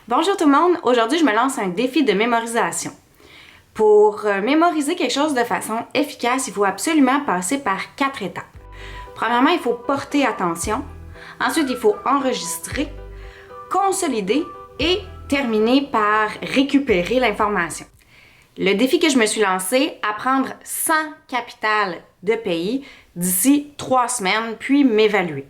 Bonjour tout le monde, aujourd'hui je me lance un défi de mémorisation. Pour mémoriser quelque chose de façon efficace, il faut absolument passer par 4 étapes. Premièrement, il faut porter attention. Ensuite, il faut enregistrer, consolider et terminer par récupérer l'information. Le défi que je me suis lancé, apprendre 100 capitales de pays d'ici 3 semaines, puis m'évaluer.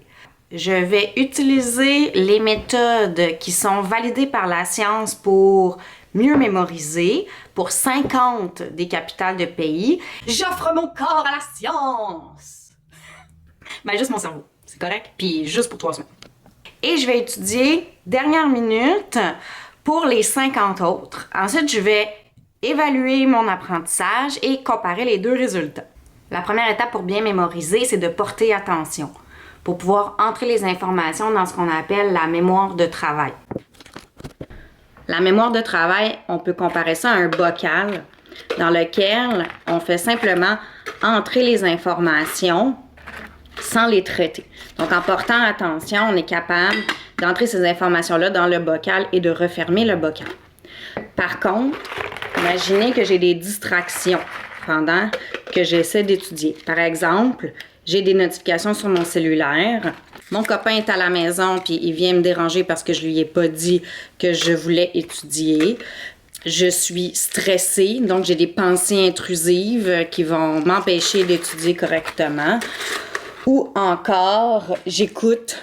Je vais utiliser les méthodes qui sont validées par la science pour mieux mémoriser, pour 50 des capitales de pays. J'offre mon corps à la science! Ben, juste mon cerveau, c'est correct? Puis juste pour 3 semaines. Et je vais étudier dernière minute pour les 50 autres. Ensuite, je vais évaluer mon apprentissage et comparer les deux résultats. La première étape pour bien mémoriser, c'est de porter attention, pour pouvoir entrer les informations dans ce qu'on appelle la mémoire de travail. La mémoire de travail, on peut comparer ça à un bocal dans lequel on fait simplement entrer les informations sans les traiter. Donc, en portant attention, on est capable d'entrer ces informations-là dans le bocal et de refermer le bocal. Par contre, imaginez que j'ai des distractions pendant que j'essaie d'étudier. Par exemple, j'ai des notifications sur mon cellulaire. Mon copain est à la maison puis il vient me déranger parce que je lui ai pas dit que je voulais étudier. Je suis stressée, donc j'ai des pensées intrusives qui vont m'empêcher d'étudier correctement. Ou encore, j'écoute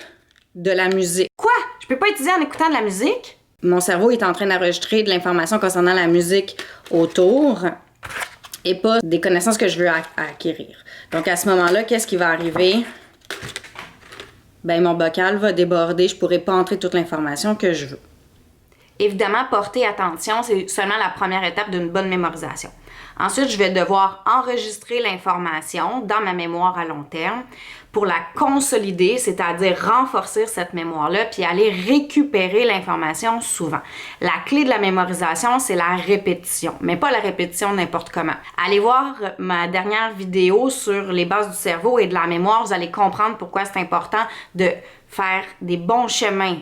de la musique. Quoi? Je peux pas étudier en écoutant de la musique? Mon cerveau est en train d'enregistrer de l'information concernant la musique autour et pas des connaissances que je veux acquérir. Donc, à ce moment-là, qu'est-ce qui va arriver? Ben, mon bocal va déborder, je pourrai pas entrer toute l'information que je veux. Évidemment, porter attention, c'est seulement la première étape d'une bonne mémorisation. Ensuite, je vais devoir enregistrer l'information dans ma mémoire à long terme pour la consolider, c'est-à-dire renforcer cette mémoire-là, puis aller récupérer l'information souvent. La clé de la mémorisation, c'est la répétition, mais pas la répétition n'importe comment. Allez voir ma dernière vidéo sur les bases du cerveau et de la mémoire, vous allez comprendre pourquoi c'est important de faire des bons chemins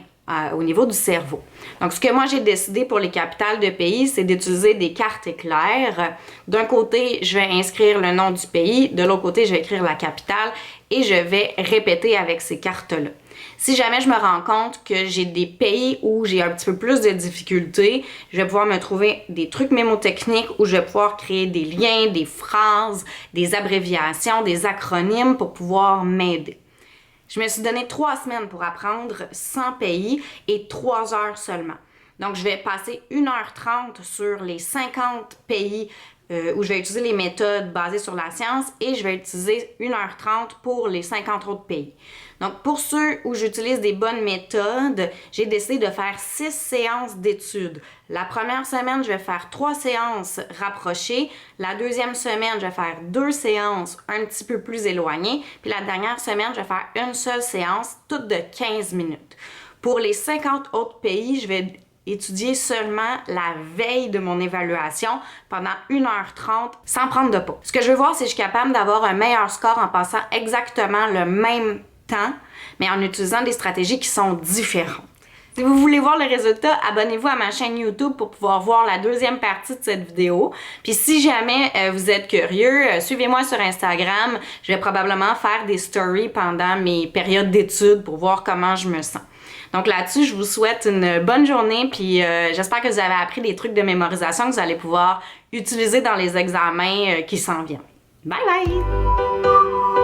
au niveau du cerveau. Donc, ce que moi j'ai décidé pour les capitales de pays, c'est d'utiliser des cartes éclairs. D'un côté, je vais inscrire le nom du pays, de l'autre côté, je vais écrire la capitale et je vais répéter avec ces cartes-là. Si jamais je me rends compte que j'ai des pays où j'ai un petit peu plus de difficultés, je vais pouvoir me trouver des trucs mémotechniques où je vais pouvoir créer des liens, des phrases, des abréviations, des acronymes pour pouvoir m'aider. Je me suis donné 3 semaines pour apprendre 100 pays et 3 heures seulement. Donc, je vais passer 1h30 sur les 50 pays où je vais utiliser les méthodes basées sur la science et je vais utiliser 1h30 pour les 50 autres pays. Donc, pour ceux où j'utilise des bonnes méthodes, j'ai décidé de faire 6 séances d'études. La première semaine, je vais faire 3 séances rapprochées. La deuxième semaine, je vais faire 2 séances un petit peu plus éloignées. Puis la dernière semaine, je vais faire une seule séance, toute de 15 minutes. Pour les 50 autres pays, je vais étudier seulement la veille de mon évaluation pendant 1h30 sans prendre de pause. Ce que je veux voir, c'est que je suis capable d'avoir un meilleur score en passant exactement le même temps, mais en utilisant des stratégies qui sont différentes. Si vous voulez voir le résultat, abonnez-vous à ma chaîne YouTube pour pouvoir voir la deuxième partie de cette vidéo. Puis si jamais vous êtes curieux, suivez-moi sur Instagram. Je vais probablement faire des stories pendant mes périodes d'études pour voir comment je me sens. Donc là-dessus, je vous souhaite une bonne journée, puis j'espère que vous avez appris des trucs de mémorisation que vous allez pouvoir utiliser dans les examens qui s'en viennent. Bye bye!